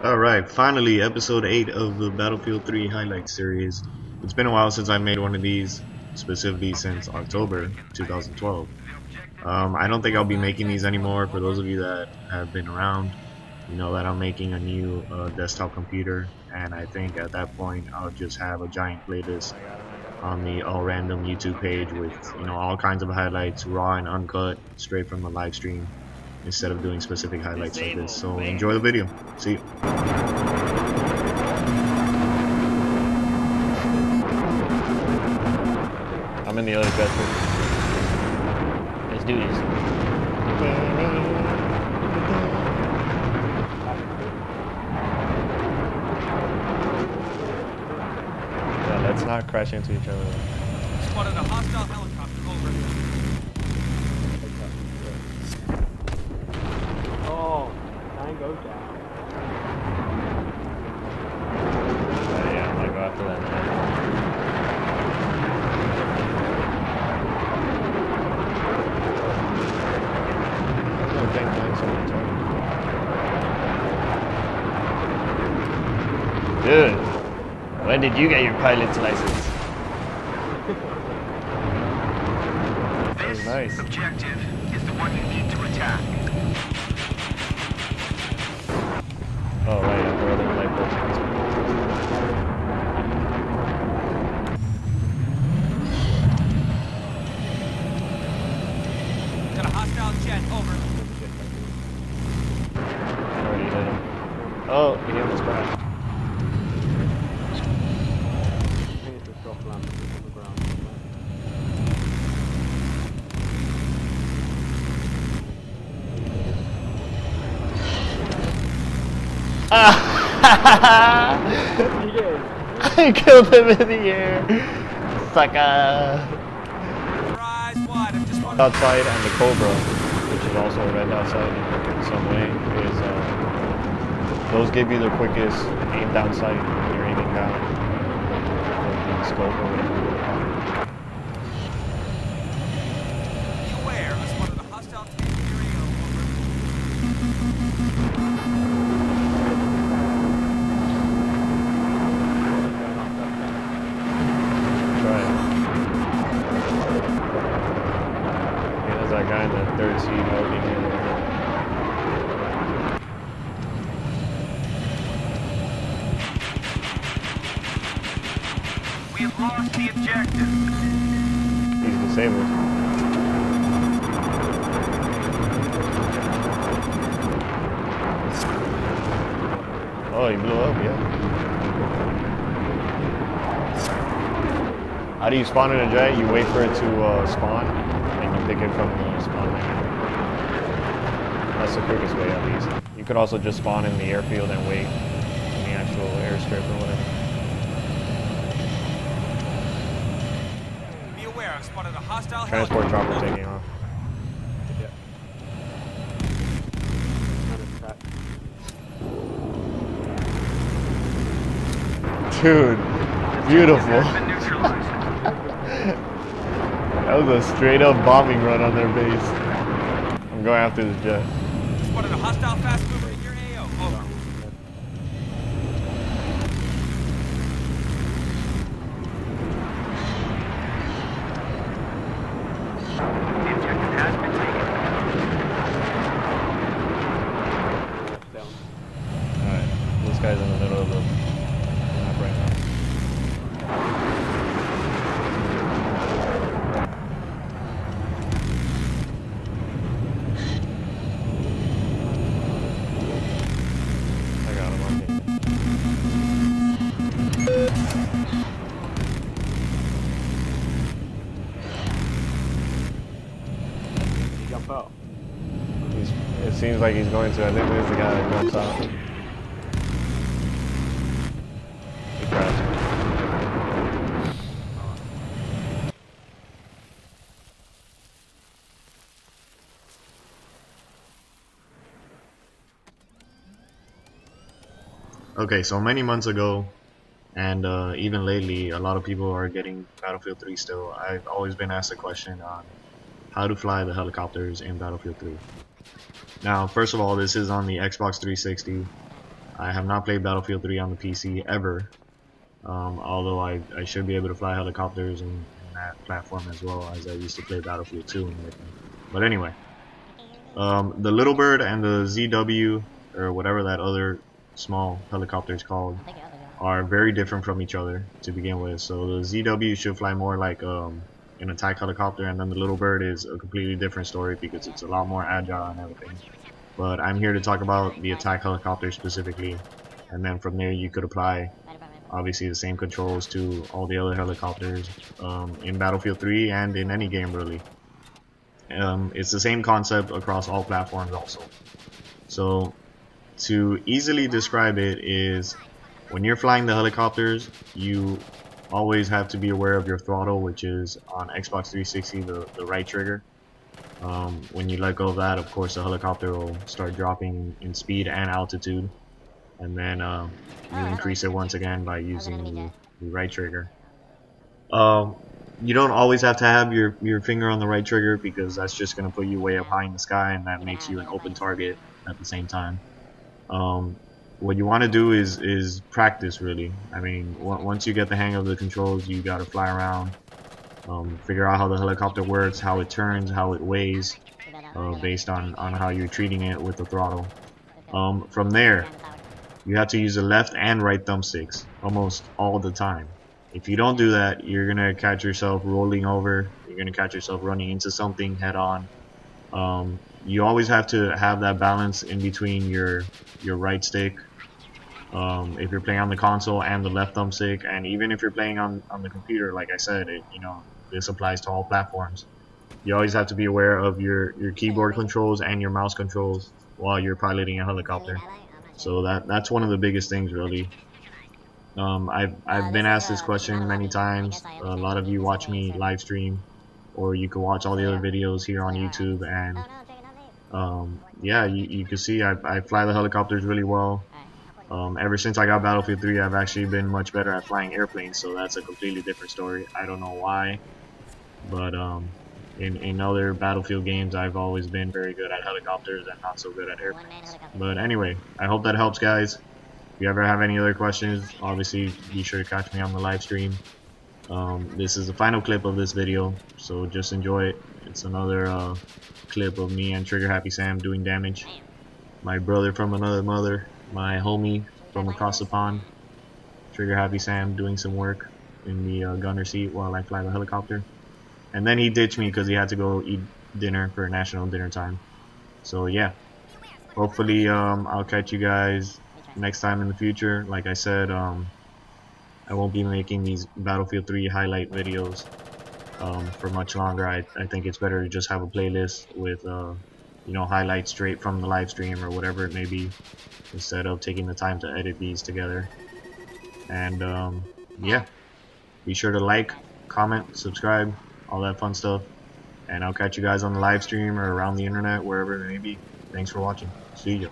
Alright, finally episode 8 of the Battlefield 3 highlight series. It's been a while since I made one of these, specifically since October 2012. I don't think I'll be making these anymore. For those of you that have been around, you know that I'm making a new desktop computer, and I think at that point I'll just have a giant playlist on the All Random YouTube page with, you know, all kinds of highlights, raw and uncut, straight from the live stream, instead of doing specific highlights like this. So enjoy the video. See you. I'm in the other bedroom. Let's do this. Yeah, let's not crash into each other. Spotted a hostile helicopter, over. Oh, nine goes down. Yeah, I might go after that now. Dude, when did you get your pilot's license? That was nice. Objective is the one you need to attack. Oh right, yeah, we're other light bulbs. Got a hostile jet, over. Already hit him. Oh, he almost crashed. I killed him in the air. Sucker. Rise wide, I'm just Outside and the Cobra, which is also a red outside in some way, is those give you the quickest aim down sight when you're aiming down. Or the scope or whatever you call it. be aware. I spotted a hostile tank near you, That guy in the third seat holding me. We have lost the objective. He's disabled. Oh, he blew up, yeah. How do you spawn in a jet? You wait for it to spawn, and you pick it from the spawn menu. That's the quickest way, at least. You could also just spawn in the airfield and wait in the actual airstrip or whatever. Be aware. I spotted a hostile Transport helicopter. chopper taking off. Dude, beautiful. That was a straight up bombing run on their base. I'm going after the jet. Spotted a hostile fast mover in your AO, over. The objective has been taken. Alright, this guy's in the middle of the map right now. I got him, I think. Jump out. It seems like he's going to. I think there's the guy that jumps out. He crashed. Okay, so many months ago, and even lately, a lot of people are getting Battlefield 3 still. I've always been asked a question on how to fly the helicopters in Battlefield 3. Now, first of all, this is on the Xbox 360, I have not played Battlefield 3 on the PC ever, although I should be able to fly helicopters in that platform as well, as I used to play Battlefield 2 and everything. But anyway, the Little Bird and the ZW, or whatever that other small helicopter is called, are very different from each other to begin with. So the ZW should fly more like an attack helicopter, and then the Little Bird is a completely different story because it's a lot more agile and everything. But I'm here to talk about the attack helicopter specifically, and then from there you could apply obviously the same controls to all the other helicopters in Battlefield 3 and in any game really. It's the same concept across all platforms also. So to easily describe it is, when you're flying the helicopters, you always have to be aware of your throttle, which is on Xbox 360 the right trigger. When you let go of that, of course the helicopter will start dropping in speed and altitude, and then you increase it once again by using the right trigger. You don't always have to have your finger on the right trigger, because that's just going to put you way up high in the sky, and that makes you an open target at the same time. What you want to do is practice really. I mean, once you get the hang of the controls, you got to fly around, figure out how the helicopter works, how it turns, how it weighs, based on how you're treating it with the throttle. From there, you have to use the left and right thumbsticks almost all the time. If you don't do that, you're gonna catch yourself rolling over, you're gonna catch yourself running into something head on. You always have to have that balance in between your right stick, if you're playing on the console, and the left thumbstick, and even if you're playing on the computer. Like I said, this applies to all platforms. You always have to be aware of your keyboard controls and your mouse controls while you're piloting a helicopter. So that's one of the biggest things really. I've been asked this question many times. A lot of you watch me live stream, or you can watch all the other videos here on YouTube, and yeah, you can see I fly the helicopters really well. Ever since I got Battlefield 3, I've actually been much better at flying airplanes, so that's a completely different story. I don't know why, but in other Battlefield games, I've always been very good at helicopters and not so good at airplanes. But anyway, I hope that helps, guys. If you ever have any other questions, obviously be sure to catch me on the live stream. This is the final clip of this video, so just enjoy it. It's another clip of me and Trigger Happy Sam doing damage. My brother from another mother, my homie from across the pond, Trigger Happy Sam, doing some work in the gunner seat while I fly the helicopter. And then he ditched me because he had to go eat dinner for national dinner time. So yeah, hopefully I'll catch you guys next time in the future. Like I said, I won't be making these Battlefield 3 highlight videos for much longer. I think it's better to just have a playlist with highlights straight from the live stream or whatever it may be, instead of taking the time to edit these together. And yeah, be sure to like, comment, subscribe, all that fun stuff, and I'll catch you guys on the live stream or around the internet, wherever it may be. Thanks for watching. See ya.